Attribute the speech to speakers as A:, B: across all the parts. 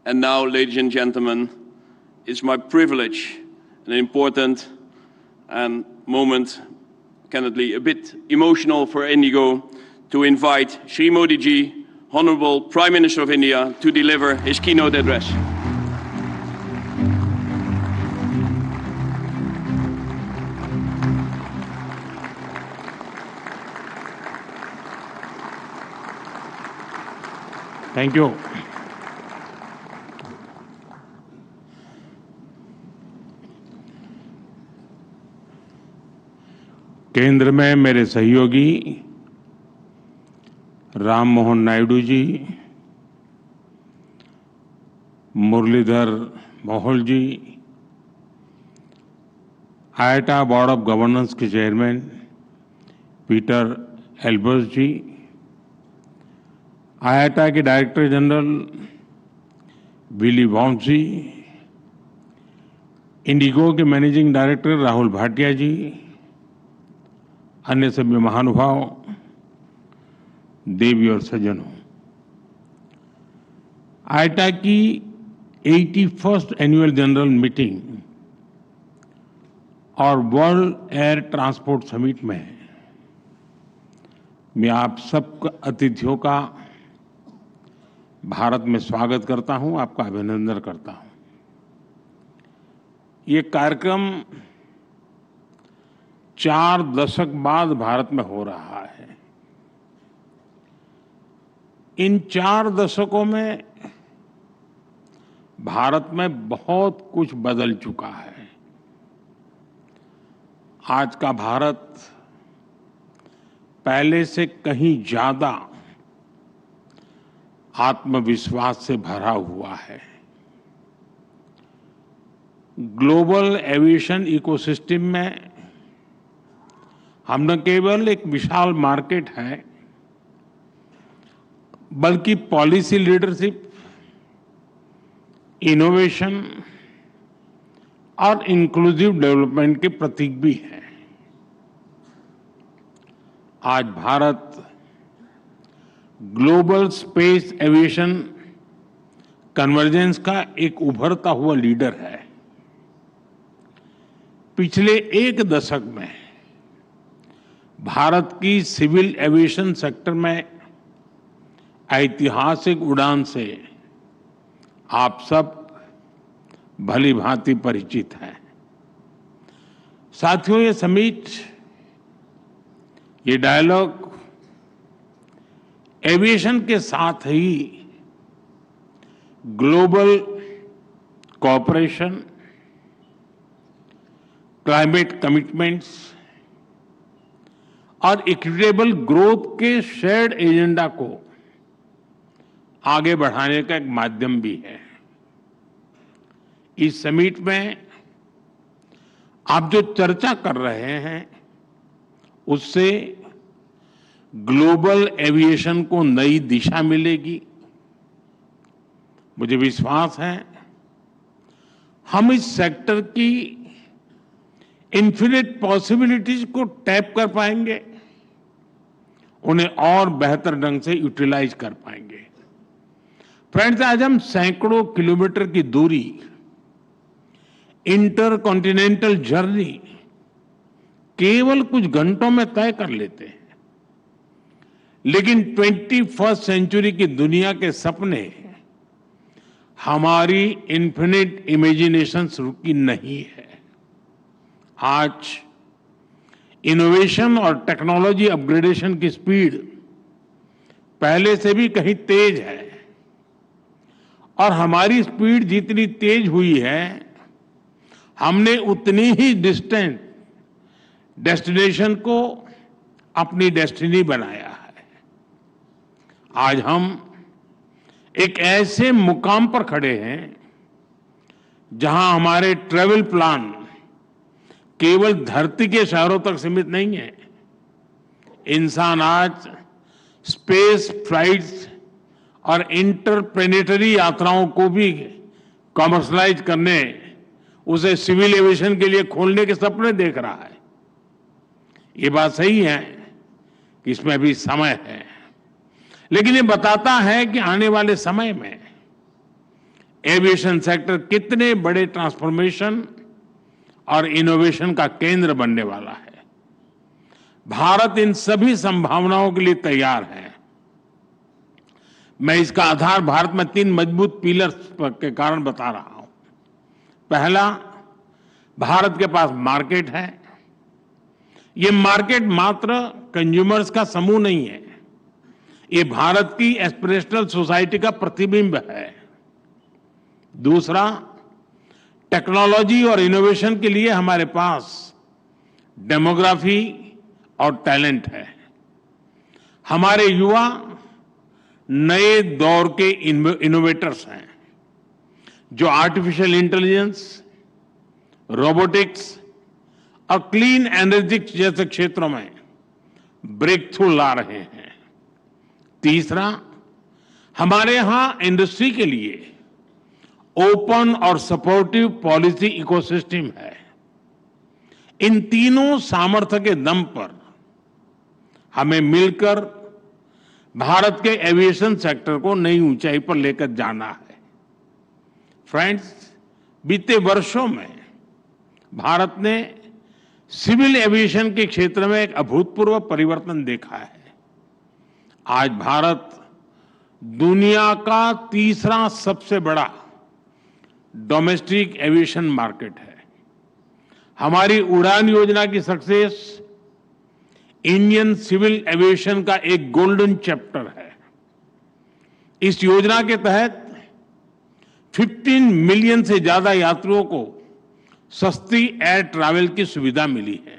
A: And now, ladies and gentlemen, it's my privilege, an important and moment, candidly a bit emotional for Indigo, to invite Shri Modi ji, Honorable Prime Minister of India, to deliver his keynote address.
B: Thank you. केंद्र में मेरे सहयोगी राम मोहन नायडू जी, मुरलीधर मोहोल जी, IIT board of governance के chairman Peter Elbers जी, IIT के director general Willie once जी, Indigo के managing director Rahul Bhatia जी, अन्य सभी महानुभाव, देवी और सज्जनों, आईआईटी की 81st एनुअल जनरल मीटिंग और वर्ल्ड एयर ट्रांसपोर्ट समिट में मैं आप सब अतिथियों का भारत में स्वागत करता हूं, आपका अभिनंदन करता हूं। ये कार्यक्रम 4 दशक बाद भारत में हो रहा है। इन 4 दशकों में भारत में बहुत कुछ बदल चुका है। आज का भारत पहले से कहीं ज्यादा आत्मविश्वास से भरा हुआ है। ग्लोबल एविएशन इकोसिस्टम में हम न केवल एक विशाल मार्केट है, बल्कि पॉलिसी लीडरशिप, इनोवेशन और इंक्लूसिव डेवलपमेंट के प्रतीक भी है। आज Bharat global space aviation convergence का एक उभरता हुआ लीडर है। पिछले 1 दशक में भारत की सिविल एविएशन सेक्टर में ऐतिहासिक उड़ान से आप सब भली भांति परिचित हैं। साथियों, ये समिट, ये डायलॉग एविएशन के साथ ही ग्लोबल कोऑपरेशन, क्लाइमेट कमिटमेंट्स और इक्विटेबल ग्रोथ के शेयर्ड एजेंडा को आगे बढ़ाने का एक माध्यम भी है। इस समिट में आप जो चर्चा कर रहे हैं, उससे ग्लोबल एविएशन को नई दिशा मिलेगी। मुझे विश्वास है हम इस सेक्टर की इन्फिनिट पॉसिबिलिटीज को टैप कर पाएंगे, उन्हें और बेहतर ढंग से यूटिलाइज कर पाएंगे। फ्रेंड्स, आज हम सैकड़ों किलोमीटर की दूरी, इंटर कॉन्टिनेंटल जर्नी केवल कुछ घंटों में तय कर लेते हैं, लेकिन 21st सेंचुरी की दुनिया के सपने हमारी इन्फिनिट इमेजिनेशन रुकी नहीं है। आज इनोवेशन और टेक्नोलॉजी अपग्रेडेशन की स्पीड पहले से भी कहीं तेज है, और हमारी स्पीड जितनी तेज हुई है, हमने उतनी ही डिस्टेंट डेस्टिनेशन को अपनी डेस्टिनी बनाया है। आज हम एक ऐसे मुकाम पर खड़े हैं जहां हमारे ट्रैवल प्लान केवल धरती के शहरों तक सीमित नहीं है। इंसान आज स्पेस फ्लाइट्स और इंटरप्लेनेटरी यात्राओं को भी कॉमर्शलाइज करने, उसे सिविल एविएशन के लिए खोलने के सपने देख रहा है। ये बात सही है कि इसमें अभी समय है, लेकिन ये बताता है कि आने वाले समय में एविएशन सेक्टर कितने बड़े ट्रांसफॉर्मेशन और इनोवेशन का केंद्र बनने वाला है। भारत इन सभी संभावनाओं के लिए तैयार है। मैं इसका आधार भारत में 3 मजबूत पिलर्स के कारण बता रहा हूं। पहला, भारत के पास मार्केट है। ये मार्केट मात्र कंज्यूमर्स का समूह नहीं है, ये भारत की एस्पिरेशनल सोसाइटी का प्रतिबिंब है। दूसरा, टेक्नोलॉजी और इनोवेशन के लिए हमारे पास डेमोग्राफी और टैलेंट है। हमारे युवा नए दौर के इनोवेटर्स हैं जो आर्टिफिशियल इंटेलिजेंस, रोबोटिक्स और क्लीन एनर्जी जैसे क्षेत्रों में ब्रेक थ्रू ला रहे हैं। तीसरा, हमारे यहां इंडस्ट्री के लिए ओपन और सपोर्टिव पॉलिसी इकोसिस्टम है। इन तीनों सामर्थ्य के दम पर हमें मिलकर भारत के एविएशन सेक्टर को नई ऊंचाई पर लेकर जाना है। फ्रेंड्स, बीते वर्षों में भारत ने सिविल एविएशन के क्षेत्र में एक अभूतपूर्व परिवर्तन देखा है। आज भारत दुनिया का तीसरा सबसे बड़ा डोमेस्टिक एविएशन मार्केट है। हमारी उड़ान योजना की सक्सेस इंडियन सिविल एविएशन का एक गोल्डन चैप्टर है। इस योजना के तहत 15 मिलियन से ज्यादा यात्रियों को सस्ती एयर ट्रैवल की सुविधा मिली है।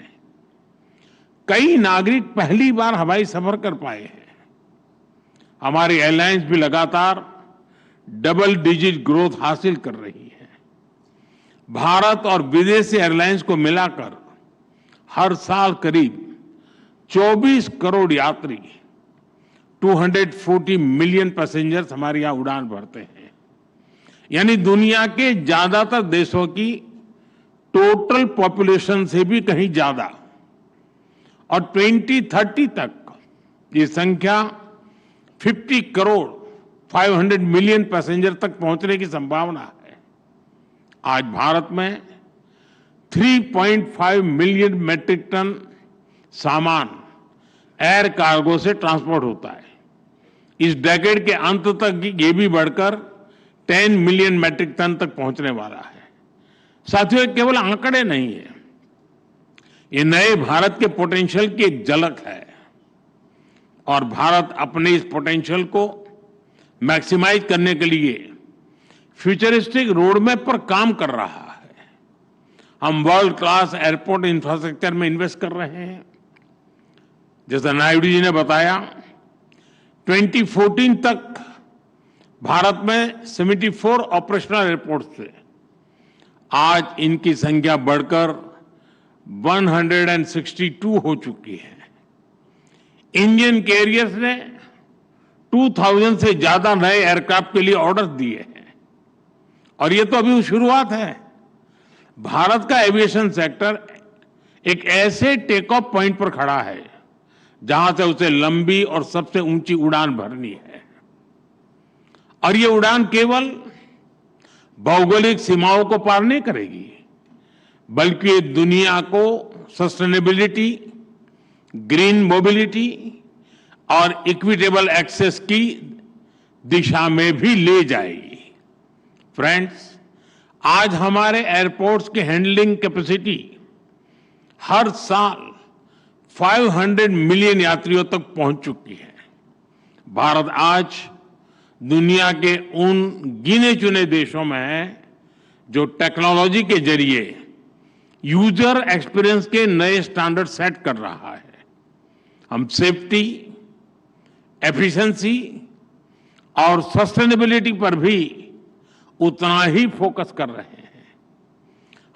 B: कई नागरिक पहली बार हवाई सफर कर पाए हैं। हमारी एयरलाइंस भी लगातार डबल डिजिट ग्रोथ हासिल कर रही है। भारत और विदेशी एयरलाइंस को मिलाकर हर साल करीब 24 करोड़ यात्री, 240 मिलियन पैसेंजर्स हमारे यहां उड़ान भरते हैं। यानी दुनिया के ज्यादातर देशों की टोटल पॉपुलेशन से भी कहीं ज्यादा। और 2030 तक ये संख्या 50 करोड़ 500 मिलियन पैसेंजर तक पहुंचने की संभावना है। आज भारत में 3.5 मिलियन मैट्रिक टन सामान एयर कार्गो से ट्रांसपोर्ट होता है। इस डेकेड के अंत तक ये भी बढ़कर 10 मिलियन मैट्रिक टन तक पहुंचने वाला है। साथियों, ये केवल आंकड़े नहीं है, ये नए भारत के पोटेंशियल की एक झलक है और भारत अपने इस पोटेंशियल को मैक्सिमाइज करने के लिए फ्यूचरिस्टिक रोडमैप पर काम कर रहा है। हम वर्ल्ड क्लास एयरपोर्ट इंफ्रास्ट्रक्चर में इन्वेस्ट कर रहे हैं। जैसा नायडू जी ने बताया, 2014 तक भारत में 74 ऑपरेशनल एयरपोर्ट थे। आज इनकी संख्या बढ़कर 162 हो चुकी है। इंडियन कैरियर्स ने 2000 से ज्यादा नए एयरक्राफ्ट के लिए ऑर्डर दिए हैं और ये तो अभी शुरुआत है। भारत का एविएशन सेक्टर एक ऐसे टेक ऑफ पॉइंट पर खड़ा है जहां से उसे लंबी और सबसे ऊंची उड़ान भरनी है। और ये उड़ान केवल भौगोलिक सीमाओं को पार नहीं करेगी, बल्कि ये दुनिया को सस्टेनेबिलिटी, ग्रीन मोबिलिटी और इक्विटेबल एक्सेस की दिशा में भी ले जाएगी। फ्रेंड्स, आज हमारे एयरपोर्ट्स की हैंडलिंग कैपेसिटी हर साल 500 मिलियन यात्रियों तक पहुंच चुकी है। भारत आज दुनिया के उन गिने चुने देशों में है जो टेक्नोलॉजी के जरिए यूजर एक्सपीरियंस के नए स्टैंडर्ड सेट कर रहा है। हम सेफ्टी, एफिशिएंसी और सस्टेनेबिलिटी पर भी उतना ही फोकस कर रहे हैं।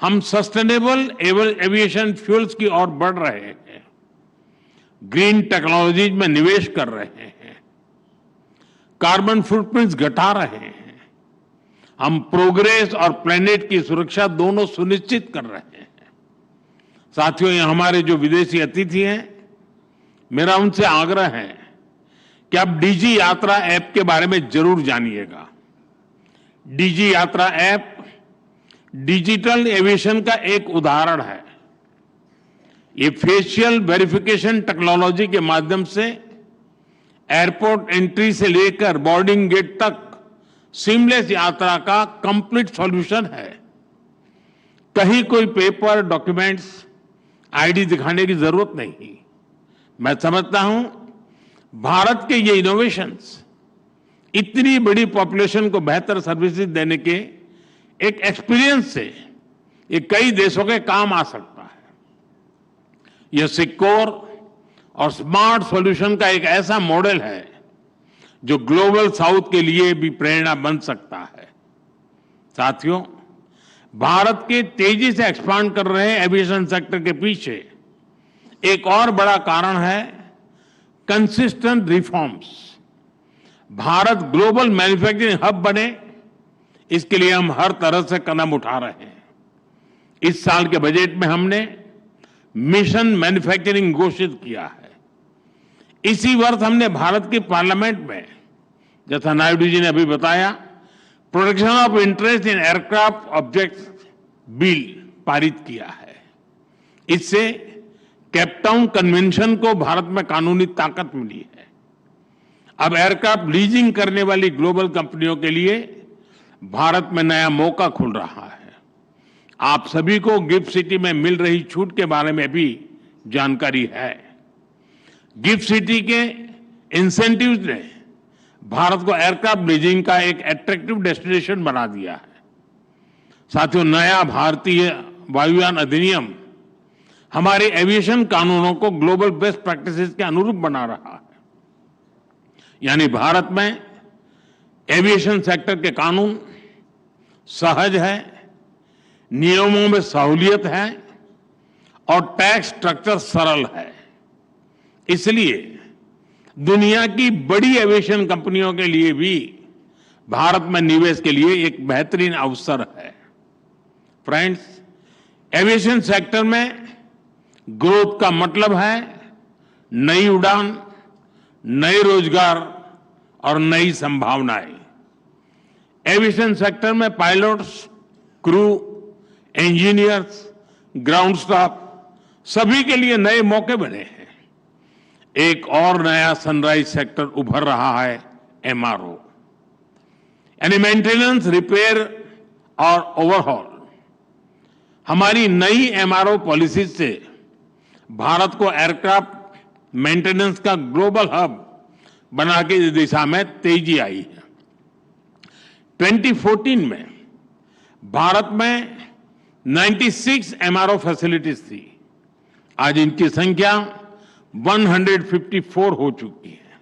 B: हम सस्टेनेबल एविएशन फ्यूल्स की ओर बढ़ रहे हैं, ग्रीन टेक्नोलॉजीज में निवेश कर रहे हैं, कार्बन फुटप्रिंट्स घटा रहे हैं। हम प्रोग्रेस और प्लेनेट की सुरक्षा दोनों सुनिश्चित कर रहे हैं। साथियों, ये हमारे जो विदेशी अतिथि हैं, मेरा उनसे आग्रह है कि आप डिजी यात्रा ऐप के बारे में जरूर जानिएगा। डीजी यात्रा ऐप डिजिटल एविएशन का एक उदाहरण है। ये फेशियल वेरिफिकेशन टेक्नोलॉजी के माध्यम से एयरपोर्ट एंट्री से लेकर बोर्डिंग गेट तक सीमलेस यात्रा का कंप्लीट सॉल्यूशन है। कहीं कोई पेपर डॉक्यूमेंट्स आईडी दिखाने की जरूरत नहीं। मैं समझता हूं भारत के ये इनोवेशंस इतनी बड़ी पॉपुलेशन को बेहतर सर्विसेज देने के एक एक्सपीरियंस से ये कई देशों के काम आ सकता है। यह सिक्योर और स्मार्ट सॉल्यूशन का एक ऐसा मॉडल है जो ग्लोबल साउथ के लिए भी प्रेरणा बन सकता है। साथियों, भारत के तेजी से एक्सपांड कर रहे एविएशन सेक्टर के पीछे एक और बड़ा कारण है consistent reforms. Bharat global manufacturing hub बने, इसके लिए हम हर तरह से कदम उठा रहे हैं। इस साल के बजट में हमने मिशन मैन्युफैक्चरिंग घोषित किया है। इसी वर्ष हमने भारत की पार्लियामेंट में, जैसा नायडू जी ने अभी बताया, protection of interest in aircraft objects bill पारित किया है। इससे केपटाउन कन्वेंशन को भारत में कानूनी ताकत मिली है। अब एयरक्राफ्ट लीजिंग करने वाली ग्लोबल कंपनियों के लिए भारत में नया मौका खुल रहा है। आप सभी को गिफ्ट सिटी में मिल रही छूट के बारे में भी जानकारी है। गिफ्ट सिटी के इंसेंटिव्स ने भारत को एयरक्राफ्ट लीजिंग का एक अट्रैक्टिव डेस्टिनेशन बना दिया है। साथियों, नया भारतीय वायुयान अधिनियम हमारे एविएशन कानूनों को ग्लोबल बेस्ट प्रैक्टिसेस के अनुरूप बना रहा है। यानी भारत में एविएशन सेक्टर के कानून सहज है, नियमों में सहूलियत है और टैक्स स्ट्रक्चर सरल है। इसलिए दुनिया की बड़ी एविएशन कंपनियों के लिए भी भारत में निवेश के लिए एक बेहतरीन अवसर है। फ्रेंड्स, एविएशन सेक्टर में ग्रोथ का मतलब है नई उड़ान, नए रोजगार और नई संभावनाएं। एविएशन सेक्टर में pilots, crew, engineers, ground staff सभी के लिए नए मौके बने हैं। एक और नया सनराइज सेक्टर उभर रहा है, एमआरओ यानी मेंटेनेंस, रिपेयर और ओवरहॉल। हमारी नई एमआरओ पॉलिसी से भारत को एयरक्राफ्ट मेंटेनेंस का ग्लोबल हब बना के इस दिशा में तेजी आई है। 2014 में भारत में 96 एमआरओ फैसिलिटीज थी। आज इनकी संख्या 154 हो चुकी है।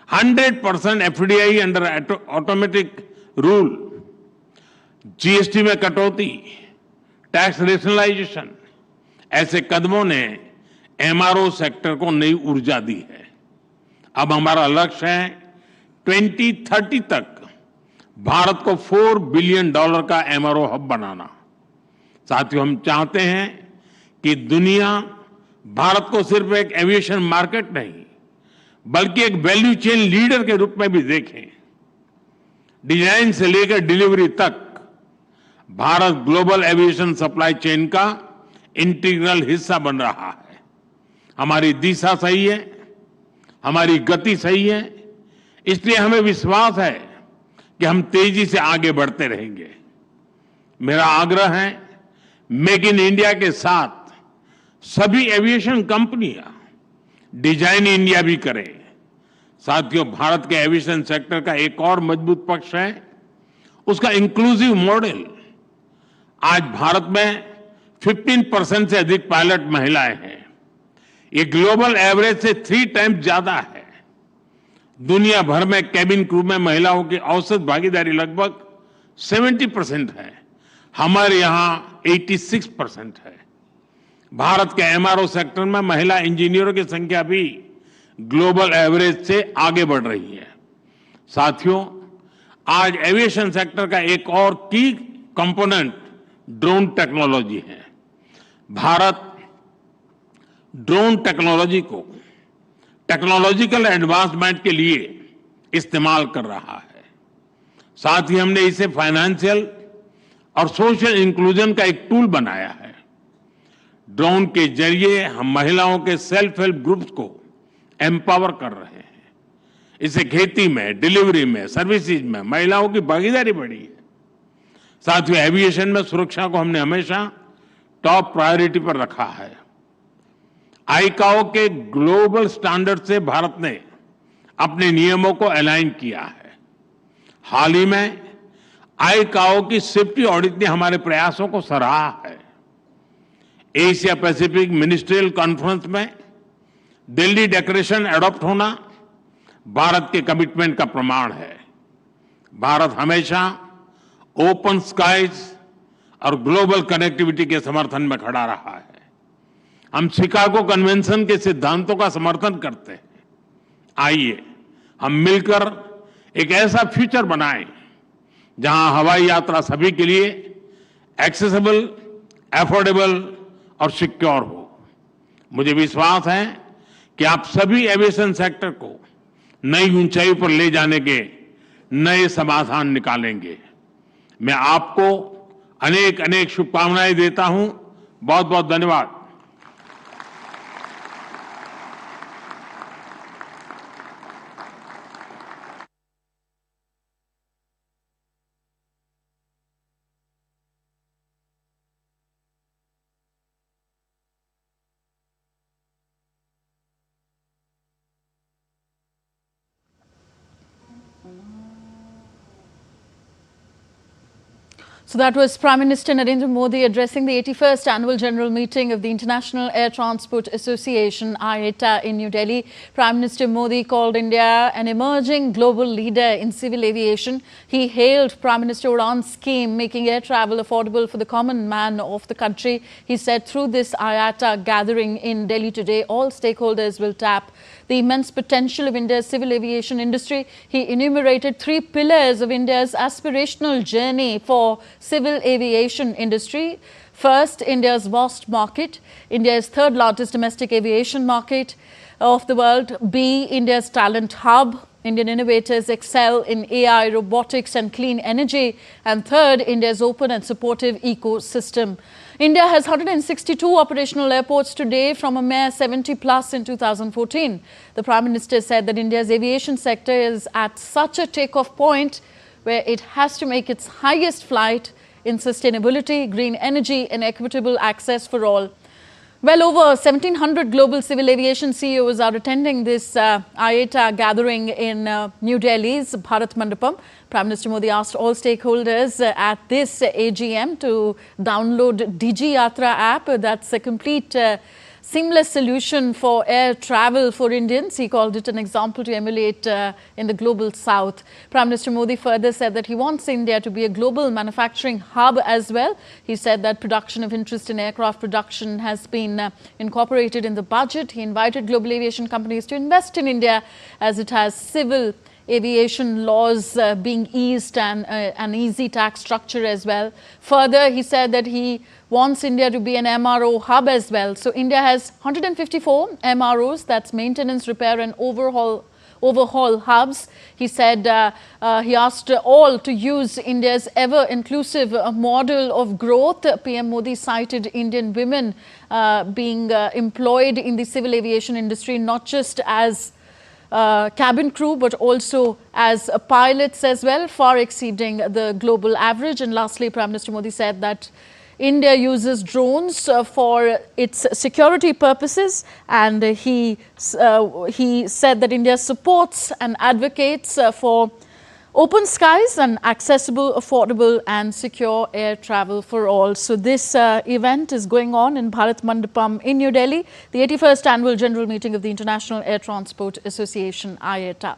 B: 100% FDI under automatic rule, GST में कटौती, टैक्स रेशनलाइजेशन, ऐसे कदमों ने एमआरओ सेक्टर को नई ऊर्जा दी है। अब हमारा लक्ष्य है 2030 तक भारत को $4 बिलियन का एमआरओ हब बनाना। साथियों, हम चाहते हैं कि दुनिया भारत को सिर्फ एक एविएशन मार्केट नहीं, बल्कि एक वैल्यू चेन लीडर के रूप में भी देखें। डिजाइन से लेकर डिलीवरी तक Bharat global aviation supply chain का इंटीग्रल हिस्सा बन रहा है। हमारी दिशा सही है, हमारी गति सही है, इसलिए हमें विश्वास है कि हम तेजी से आगे बढ़ते रहेंगे। मेरा आग्रह है, मेक इन इंडिया के साथ सभी एविएशन कंपनियां डिजाइन इंडिया भी करें। साथियों, भारत के एविएशन सेक्टर का एक और मजबूत पक्ष है उसका इंक्लूसिव मॉडल। आज भारत में 15% से अधिक पायलट महिलाएं हैं। ये ग्लोबल एवरेज से 3 टाइम्स ज्यादा है। दुनिया भर में कैबिन क्रू में महिलाओं की औसत भागीदारी लगभग 70% है। हमारे यहां 86% है। भारत के एमआरओ सेक्टर में महिला इंजीनियरों की संख्या भी ग्लोबल एवरेज से आगे बढ़ रही है। साथियों, आज एविएशन सेक्टर का एक और की कंपोनेंट ड्रोन टेक्नोलॉजी है। भारत ड्रोन टेक्नोलॉजी को टेक्नोलॉजिकल एडवांसमेंट के लिए इस्तेमाल कर रहा है। साथ ही हमने इसे फाइनेंशियल और सोशल इंक्लूजन का एक टूल बनाया है। ड्रोन के जरिए हम महिलाओं के सेल्फ हेल्प ग्रुप्स को एम्पावर कर रहे हैं। इससे खेती में, डिलीवरी में, सर्विसेज में महिलाओं की भागीदारी बढ़ी है। साथ ही एविएशन में सुरक्षा को हमने हमेशा टॉप प्रायोरिटी पर रखा है। आईकाओ के ग्लोबल स्टैंडर्ड से भारत ने अपने नियमों को अलाइन किया है। हाल ही में आईकाओ की सेफ्टी ऑडिट ने हमारे प्रयासों को सराहा है। एशिया पैसिफिक मिनिस्ट्रियल कॉन्फ्रेंस में दिल्ली डिक्लेरेशन अडॉप्ट होना भारत के कमिटमेंट का प्रमाण है। भारत हमेशा ओपन स्काईज और ग्लोबल कनेक्टिविटी के समर्थन में खड़ा रहा है। हम शिकागो कन्वेंशन के सिद्धांतों का समर्थन करते हैं। आइए हम मिलकर एक ऐसा फ्यूचर बनाएं जहां हवाई यात्रा सभी के लिए एक्सेसिबल, एफोर्डेबल और सिक्योर हो। मुझे विश्वास है कि आप सभी एविएशन सेक्टर को नई ऊंचाई पर ले जाने के नए समाधान निकालेंगे। मैं आपको अनेक अनेक शुभकामनाएं देता हूं। बहुत बहुत धन्यवाद।
C: So that was Prime Minister Narendra Modi addressing the 81st annual general meeting of the International Air Transport Association, IATA, in New Delhi. Prime Minister Modi called India an emerging global leader in civil aviation. He hailed Prime Minister Udan's scheme, making air travel affordable for the common man of the country. He said through this IATA gathering in Delhi today, all stakeholders will tap the immense potential of India's civil aviation industry. He enumerated 3 pillars of India's aspirational journey for civil aviation industry. First, India's vast market. India is 3rd largest domestic aviation market of the world. B, India's talent hub. Indian innovators excel in AI, robotics and clean energy. And third, India's open and supportive ecosystem. India has 162 operational airports today from a mere 70 plus in 2014. The Prime Minister said that India's aviation sector is at such a takeoff point where it has to make its highest flight in sustainability, green energy and equitable access for all. Well over 1,700 global civil aviation CEOs are attending this IATA gathering in New Delhi's Bharat Mandapam. Prime Minister Modi asked all stakeholders at this AGM to download Digi Yatra app. That's a complete seamless solution for air travel for Indians. He called it an example to emulate in the global south. Prime Minister Modi further said that he wants India to be a global manufacturing hub as well. He said that production of interest in aircraft production has been incorporated in the budget. He invited global aviation companies to invest in India as it has civil aviation laws being eased and an easy tax structure as well. Further, he said that he wants India to be an MRO hub as well. So India has 154 MROs, that's maintenance, repair and overhaul hubs. He said he asked all to use India's ever-inclusive model of growth. PM Modi cited Indian women being employed in the civil aviation industry, not just as cabin crew, but also as pilots as well, far exceeding the global average. And lastly, Prime Minister Modi said that India uses drones for its security purposes, and he said that India supports and advocates for open skies and accessible, affordable and secure air travel for all. So this event is going on in Bharat Mandapam in New Delhi, the 81st annual general meeting of the International Air Transport Association, IATA.